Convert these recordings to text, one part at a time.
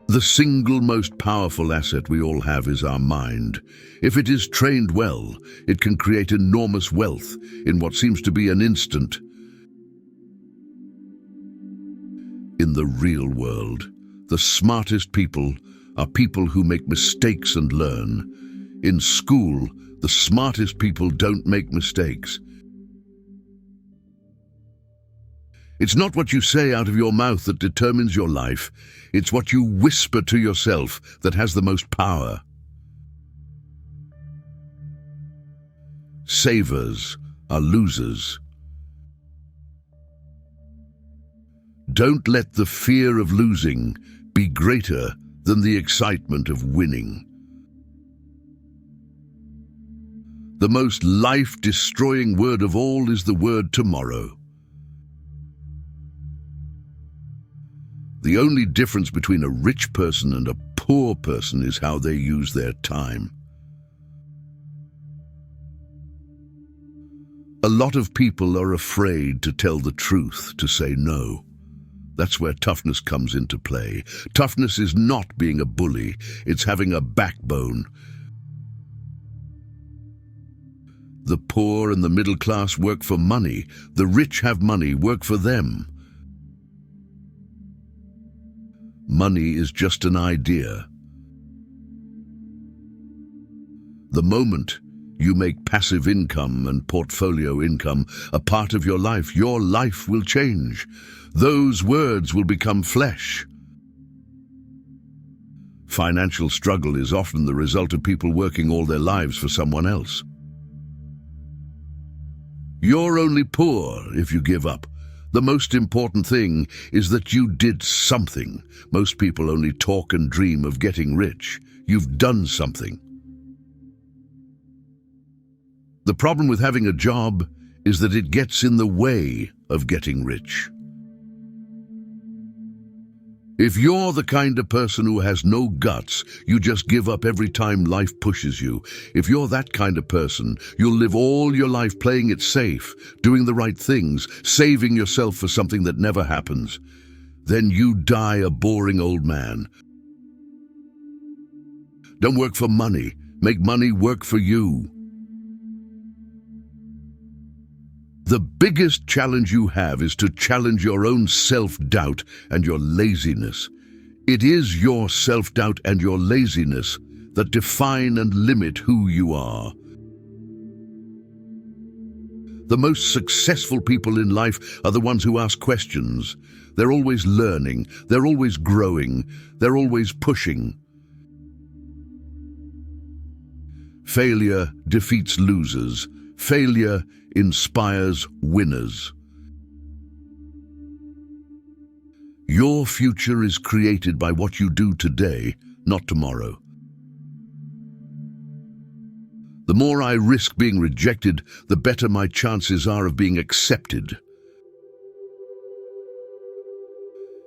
The single most powerful asset we all have is our mind. If it is trained well, it can create enormous wealth in what seems to be an instant. In the real world, the smartest people are people who make mistakes and learn. In school, the smartest people don't make mistakes. It's not what you say out of your mouth that determines your life. It's what you whisper to yourself that has the most power. Savers are losers. Don't let the fear of losing be greater than the excitement of winning. The most life-destroying word of all is the word tomorrow. The only difference between a rich person and a poor person is how they use their time. A lot of people are afraid to tell the truth, to say no. That's where toughness comes into play. Toughness is not being a bully, it's having a backbone. The poor and the middle class work for money. The rich have money, work for them. Money is just an idea. The moment you make passive income and portfolio income a part of your life will change. Those words will become flesh. Financial struggle is often the result of people working all their lives for someone else. You're only poor if you give up. The most important thing is that you did something. Most people only talk and dream of getting rich. You've done something. The problem with having a job is that it gets in the way of getting rich. If you're the kind of person who has no guts, you just give up every time life pushes you. If you're that kind of person, you'll live all your life playing it safe, doing the right things, saving yourself for something that never happens. Then you die a boring old man. Don't work for money. Make money work for you. The biggest challenge you have is to challenge your own self-doubt and your laziness. It is your self-doubt and your laziness that define and limit who you are. The most successful people in life are the ones who ask questions. They're always learning, they're always growing, they're always pushing. Failure defeats losers. Failure inspires winners. Your future is created by what you do today, not tomorrow. The more I risk being rejected, the better my chances are of being accepted.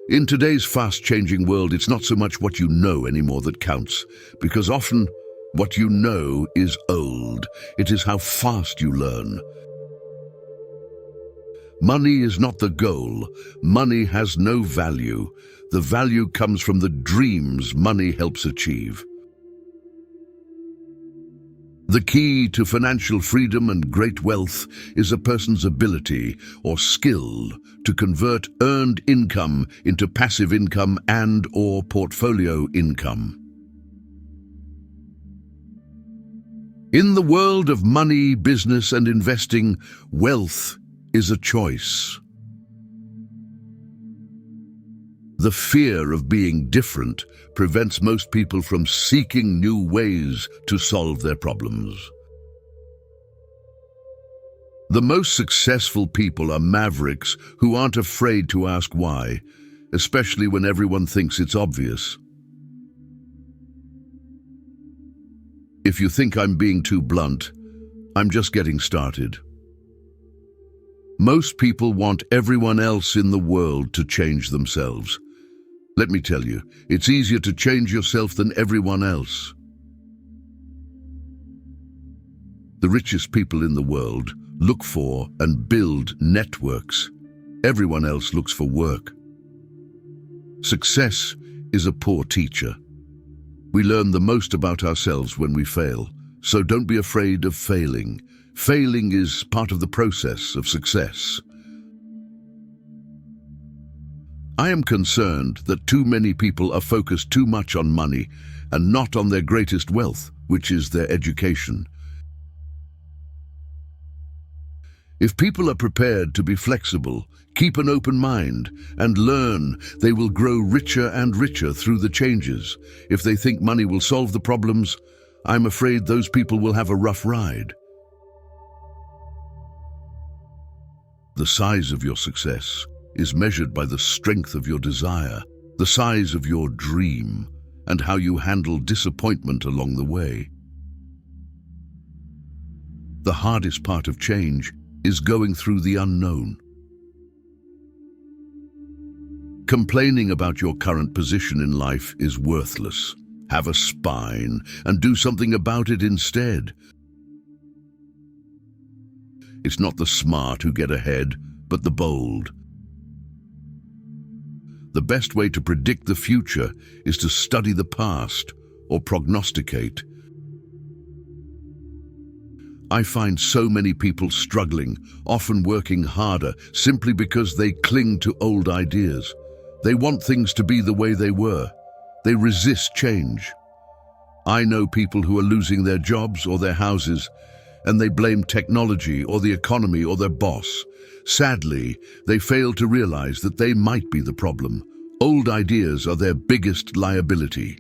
In today's fast-changing world, it's not so much what you know anymore that counts, because often what you know is old. It is how fast you learn. Money is not the goal. Money has no value. The value comes from the dreams money helps achieve. The key to financial freedom and great wealth is a person's ability or skill to convert earned income into passive income and/or portfolio income. In the world of money, business, and investing, wealth is a choice. The fear of being different prevents most people from seeking new ways to solve their problems. The most successful people are mavericks who aren't afraid to ask why, especially when everyone thinks it's obvious. If you think I'm being too blunt, I'm just getting started. Most people want everyone else in the world to change themselves. Let me tell you, it's easier to change yourself than everyone else. The richest people in the world look for and build networks. Everyone else looks for work. Success is a poor teacher. We learn the most about ourselves when we fail, so don't be afraid of failing. Failing is part of the process of success. I am concerned that too many people are focused too much on money and not on their greatest wealth, which is their education. If people are prepared to be flexible, keep an open mind, and learn, they will grow richer and richer through the changes. If they think money will solve the problems, I'm afraid those people will have a rough ride. The size of your success is measured by the strength of your desire, the size of your dream, and how you handle disappointment along the way. The hardest part of change is going through the unknown. Complaining about your current position in life is worthless. Have a spine and do something about it instead. It's not the smart who get ahead, but the bold. The best way to predict the future is to study the past or prognosticate. I find so many people struggling, often working harder, simply because they cling to old ideas. They want things to be the way they were. They resist change. I know people who are losing their jobs or their houses, and they blame technology or the economy or their boss. Sadly, they fail to realize that they might be the problem. Old ideas are their biggest liability.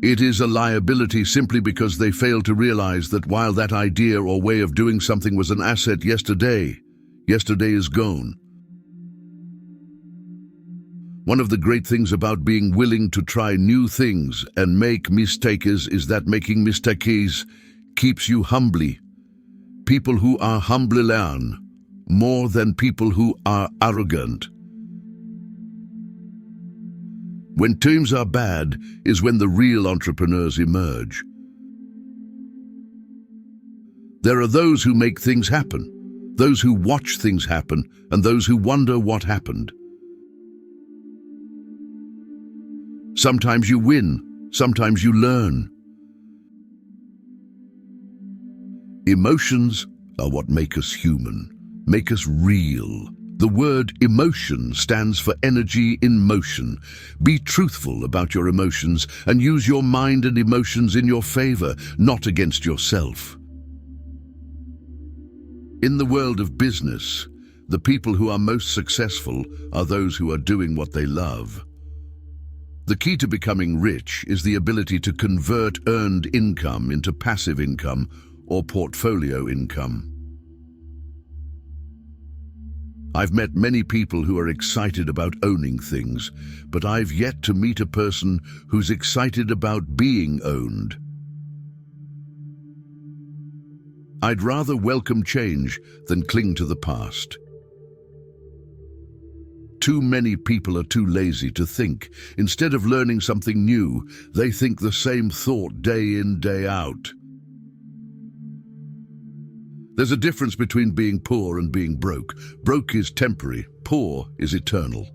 It is a liability simply because they fail to realize that while that idea or way of doing something was an asset yesterday is gone. One of the great things about being willing to try new things and make mistakes is that making mistakes keeps you humbly. People who are humble learn more than people who are arrogant. When times are bad is when the real entrepreneurs emerge. There are those who make things happen, those who watch things happen, and those who wonder what happened. Sometimes you win, sometimes you learn. Emotions are what make us human, make us real. The word emotion stands for energy in motion. Be truthful about your emotions and use your mind and emotions in your favor, not against yourself. In the world of business, the people who are most successful are those who are doing what they love. The key to becoming rich is the ability to convert earned income into passive income or portfolio income. I've met many people who are excited about owning things, but I've yet to meet a person who's excited about being owned. I'd rather welcome change than cling to the past. Too many people are too lazy to think. Instead of learning something new, they think the same thought day in, day out. There's a difference between being poor and being broke. Broke is temporary, poor is eternal.